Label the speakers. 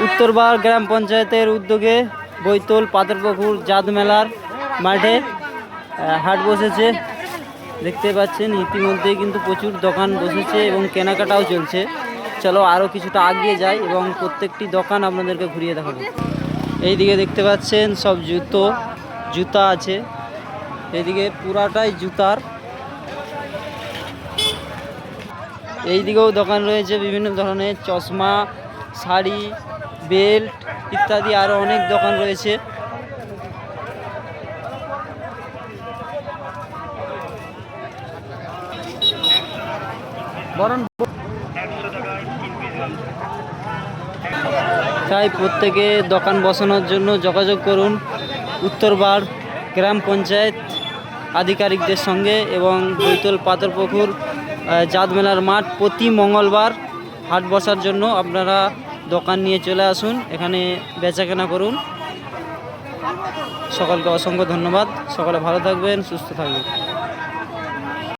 Speaker 1: উত্তরবার গ্রাম পঞ্চায়েতের উদ্যোগে বৈতল পাথরপুকুর জাত মেলার মাঠে হাট বসেছে। দেখতে পাচ্ছেন ইতিমধ্যেই কিন্তু প্রচুর দোকান বসেছে এবং কেনাকাটাও চলছে। চলো আরও কিছুটা এগিয়ে যাই এবং প্রত্যেকটি দোকান আপনাদেরকে ঘুরিয়ে দেখাবো। এইদিকে দেখতে পাচ্ছেন সব জুতা আছে, এইদিকে পুরাটাই জুতার। এইদিকেও দোকান রয়েছে বিভিন্ন ধরনের চশমা, শাড়ি, বেল্ট ইত্যাদি আরও অনেক দোকান রয়েছে। তাই প্রত্যেকে দোকান বসানোর জন্য যোগাযোগ করুন উত্তরবার গ্রাম পঞ্চায়েত আধিকারিকদের সঙ্গে এবং বৈতল পাথরপুকুর জাত মেলার মাঠ প্রতি মঙ্গলবার হাট বসার জন্য আপনারা দোকান নিয়ে চলে আসুন, এখানে বেচাকেনা করুন। সকলকে অসংখ্য ধন্যবাদ। সকলে ভালো থাকবেন, সুস্থ থাকবেন।